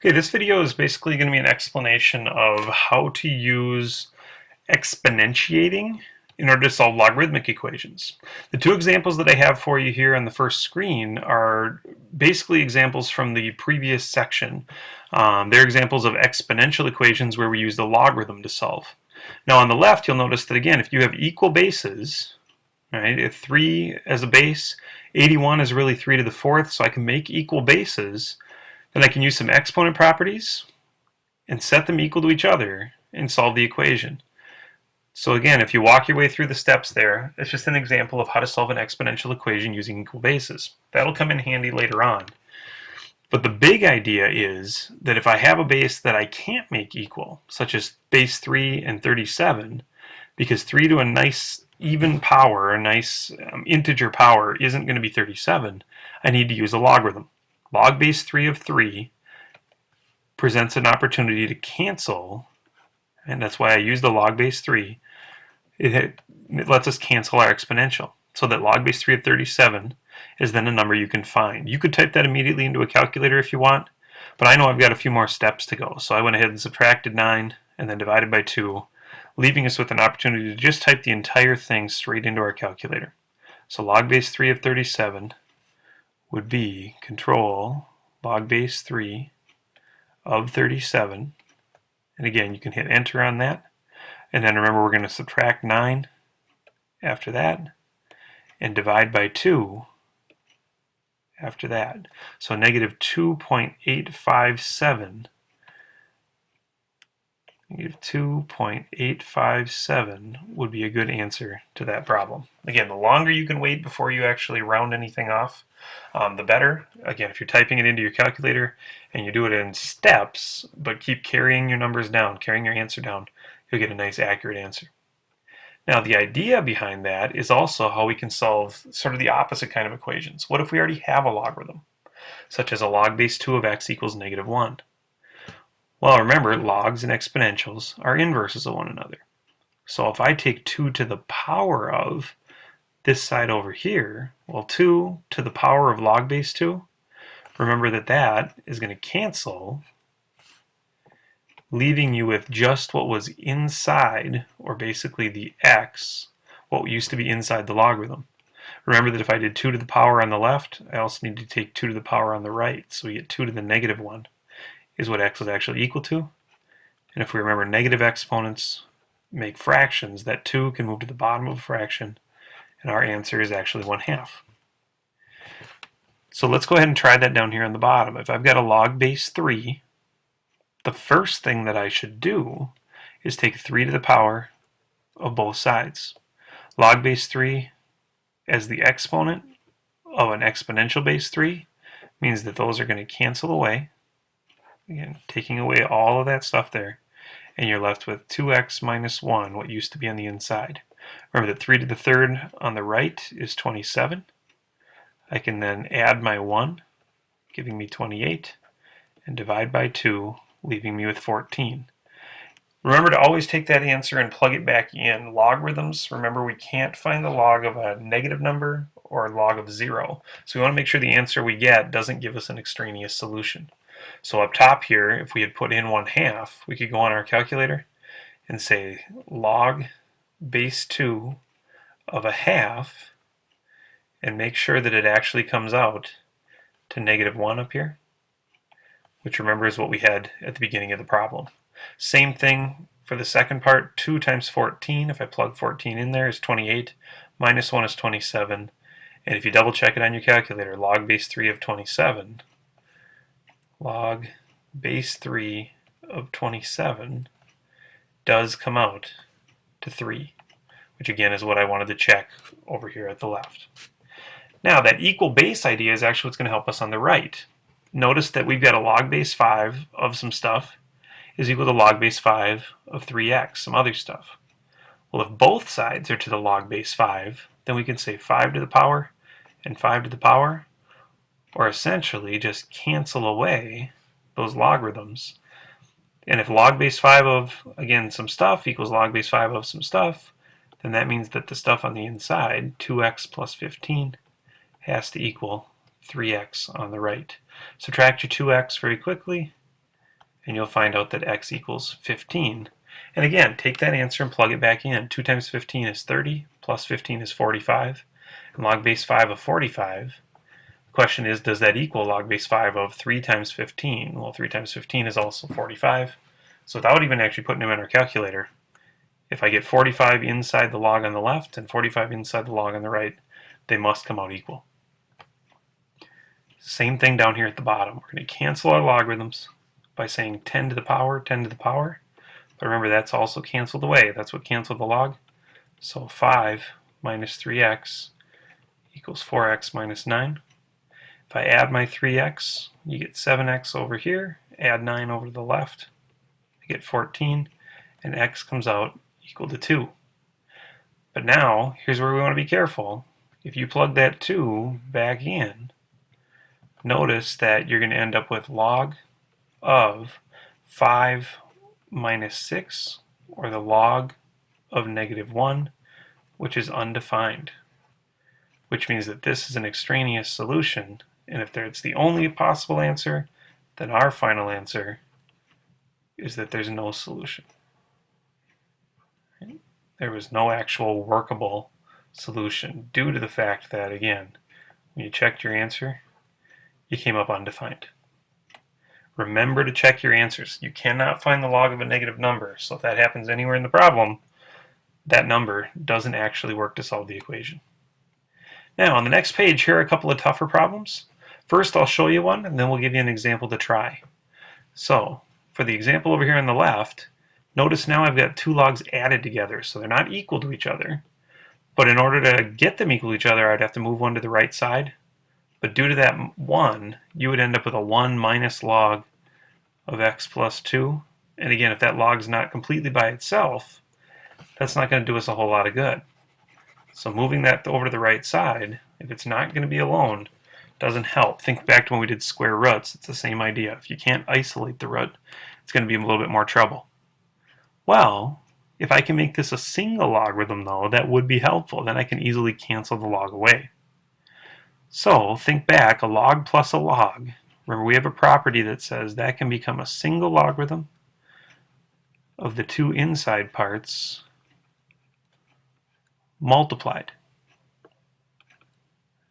Okay, this video is basically going to be an explanation of how to use exponentiating in order to solve logarithmic equations. The two examples that I have for you here on the first screen are basically examples from the previous section. They're examples of exponential equations where we use the logarithm to solve. Now on the left, you'll notice that again, if you have equal bases, right, if 3 as a base, 81 is really 3 to the fourth, so I can make equal bases. Then I can use some exponent properties and set them equal to each other and solve the equation. So again, if you walk your way through the steps there, it's just an example of how to solve an exponential equation using equal bases. That'll come in handy later on. But the big idea is that if I have a base that I can't make equal, such as base 3 and 37, because 3 to a nice even power, a nice integer power, isn't going to be 37, I need to use a logarithm. Log base 3 of 3 presents an opportunity to cancel, and that's why I use the log base 3. It lets us cancel our exponential, so that log base 3 of 37 is then a number you can find. You could type that immediately into a calculator if you want, but I know I've got a few more steps to go, so I went ahead and subtracted 9 and then divided by 2, leaving us with an opportunity to just type the entire thing straight into our calculator. So log base 3 of 37 would be control log base 3 of 37, and again you can hit enter on that, and then remember we're going to subtract 9 after that and divide by 2 after that. So negative 2.857 would be a good answer to that problem. Again, the longer you can wait before you actually round anything off, the better. Again, if you're typing it into your calculator and you do it in steps, but keep carrying your numbers down, carrying your answer down, you'll get a nice accurate answer. Now, the idea behind that is also how we can solve sort of the opposite kind of equations. What if we already have a logarithm, such as a log base 2 of x equals negative 1? Well, remember, logs and exponentials are inverses of one another. So if I take 2 to the power of this side over here, well, 2 to the power of log base 2, remember that that is going to cancel, leaving you with just what was inside, or basically the x, what used to be inside the logarithm. Remember that if I did 2 to the power on the left, I also need to take 2 to the power on the right, so we get 2 to the negative 1 is what x is actually equal to. And if we remember, negative exponents make fractions. That 2 can move to the bottom of a fraction, and our answer is actually 1/2. So let's go ahead and try that down here on the bottom. If I've got a log base 3, the first thing that I should do is take 3 to the power of both sides. Log base 3 as the exponent of an exponential base 3 means that those are going to cancel away. Again, taking away all of that stuff there, and you're left with 2x minus 1, what used to be on the inside. Remember that 3 to the third on the right is 27. I can then add my 1, giving me 28, and divide by 2, leaving me with 14. Remember to always take that answer and plug it back in. Logarithms, remember we can't find the log of a negative number or a log of 0. So we want to make sure the answer we get doesn't give us an extraneous solution. So up top here, if we had put in 1/2, we could go on our calculator and say log base 2 of a half and make sure that it actually comes out to negative 1 up here, which remember is what we had at the beginning of the problem. Same thing for the second part. 2 times 14, if I plug 14 in there, is 28. Minus 1 is 27. And if you double check it on your calculator, log base 3 of 27, log base 3 of 27 does come out to 3, which again is what I wanted to check over here at the left. Now that equal base idea is actually what's going to help us on the right. Notice that we've got a log base 5 of some stuff is equal to log base 5 of 3x, some other stuff. Well, if both sides are to the log base 5, then we can say 5 to the power and 5 to the power, or essentially just cancel away those logarithms. And if log base 5 of, again, some stuff equals log base 5 of some stuff, then that means that the stuff on the inside, 2x plus 15, has to equal 3x on the right. Subtract your 2x very quickly, and you'll find out that x equals 15. And again, take that answer and plug it back in. 2 times 15 is 30, plus 15 is 45, and log base 5 of 45. The question is, does that equal log base 5 of 3 times 15? Well, 3 times 15 is also 45. So without even actually putting them in our calculator, if I get 45 inside the log on the left and 45 inside the log on the right, they must come out equal. Same thing down here at the bottom. We're going to cancel our logarithms by saying 10 to the power, 10 to the power. But remember, that's also canceled away. That's what canceled the log. So 5 minus 3x equals 4x minus 9. If I add my 3x, you get 7x over here. Add 9 over to the left. I get 14. And x comes out equal to 2. But now, here's where we want to be careful. If you plug that 2 back in, notice that you're going to end up with log of 5 minus 6, or the log of negative 1, which is undefined, which means that this is an extraneous solution, and if it's the only possible answer, then our final answer is that there's no solution. There was no actual workable solution due to the fact that, again, when you checked your answer, you came up undefined. Remember to check your answers. You cannot find the log of a negative number, so if that happens anywhere in the problem, that number doesn't actually work to solve the equation. Now, on the next page, here are a couple of tougher problems. First, I'll show you one, and then we'll give you an example to try. So, for the example over here on the left, notice now I've got two logs added together, so they're not equal to each other. But in order to get them equal to each other, I'd have to move one to the right side. But due to that 1, you would end up with a 1 minus log of x plus 2. And again, if that log is not completely by itself, that's not going to do us a whole lot of good. So moving that over to the right side, if it's not going to be alone, doesn't help. Think back to when we did square roots. It's the same idea. If you can't isolate the root, it's going to be a little bit more trouble. Well, if I can make this a single logarithm, though, that would be helpful. Then I can easily cancel the log away. So think back, a log plus a log. Remember, we have a property that says that can become a single logarithm of the two inside parts multiplied.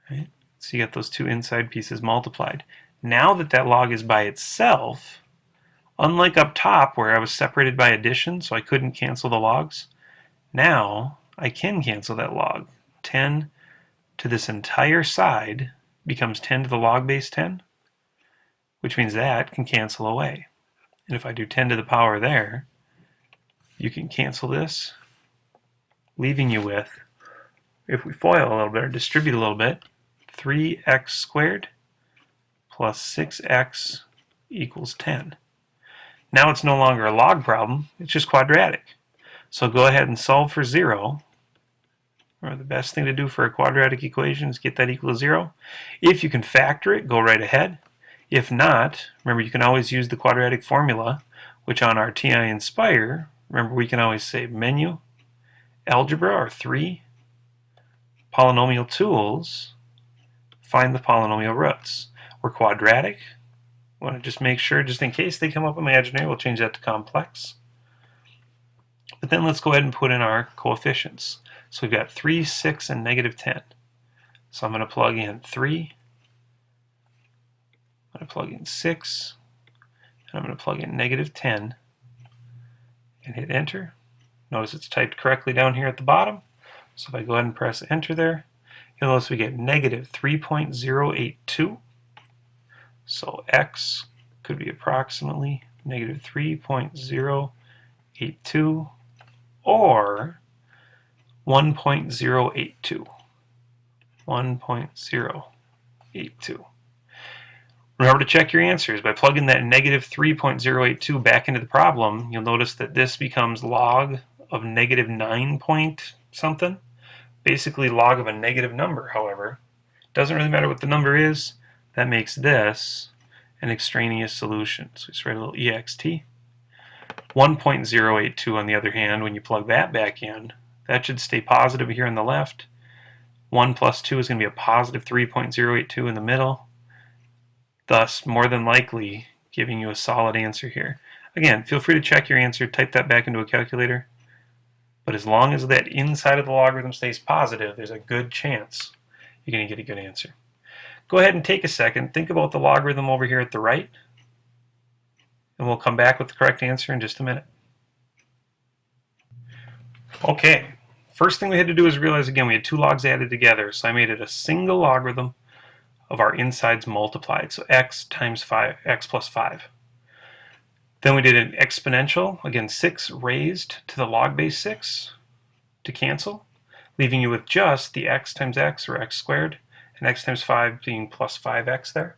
Right? So you get those two inside pieces multiplied. Now that that log is by itself, unlike up top where I was separated by addition, so I couldn't cancel the logs, now I can cancel that log. 10 to this entire side becomes 10 to the log base 10, which means that can cancel away. And if I do 10 to the power there, you can cancel this, leaving you with, if we FOIL a little bit or distribute a little bit, 3x squared plus 6x equals 10. Now it's no longer a log problem, it's just quadratic. So go ahead and solve for 0. Or the best thing to do for a quadratic equation is get that equal to 0. If you can factor it, go right ahead. If not, remember you can always use the quadratic formula, which on our TI Inspire, remember we can always say menu, algebra or 3, polynomial tools, find the polynomial roots. We're quadratic. I want to just make sure, just in case they come up imaginary, we'll change that to complex. But then let's go ahead and put in our coefficients. So we've got 3, 6, and negative 10. So I'm going to plug in 3, I'm going to plug in 6, and I'm going to plug in negative 10, and hit enter. Notice it's typed correctly down here at the bottom. So if I go ahead and press enter there, you'll notice we get negative 3.082. So x could be approximately negative 3.082 or 1.082. 1.082. Remember to check your answers. By plugging that negative 3.082 back into the problem, you'll notice that this becomes log of negative 9 point something. Basically log of a negative number, however. Doesn't really matter what the number is. That makes this an extraneous solution. So just write a little ext. 1.082 on the other hand, when you plug that back in, that should stay positive here on the left. 1 plus 2 is going to be a positive 3.082 in the middle. Thus, more than likely, giving you a solid answer here. Again, feel free to check your answer, type that back into a calculator, but as long as that inside of the logarithm stays positive, there's a good chance you're going to get a good answer. Go ahead and take a second, think about the logarithm over here at the right, and we'll come back with the correct answer in just a minute. Okay, first thing we had to do is realize again we had two logs added together, so I made it a single logarithm of our insides multiplied, so x times 5, x plus 5. Then we did an exponential, again 6 raised to the log base 6 to cancel, leaving you with just the x times x, or x squared, and x times 5 being plus 5x there.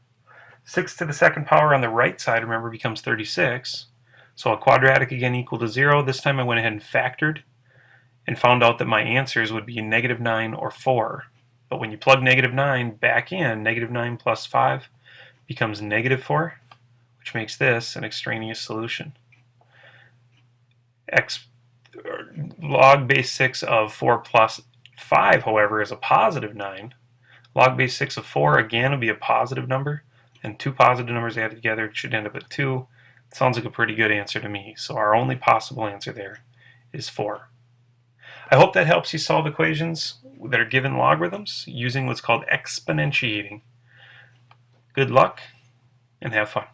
6 to the second power on the right side, remember, becomes 36. So a quadratic again equal to 0. This time I went ahead and factored and found out that my answers would be -9 or 4. But when you plug -9 back in, -9 plus 5 becomes -4, which makes this an extraneous solution. Log base 6 of 4 plus 5, however, is a positive 9. Log base 6 of 4, again, will be a positive number, and two positive numbers added together should end up at 2. It sounds like a pretty good answer to me, so our only possible answer there is 4. I hope that helps you solve equations that are given logarithms using what's called exponentiating. Good luck and have fun.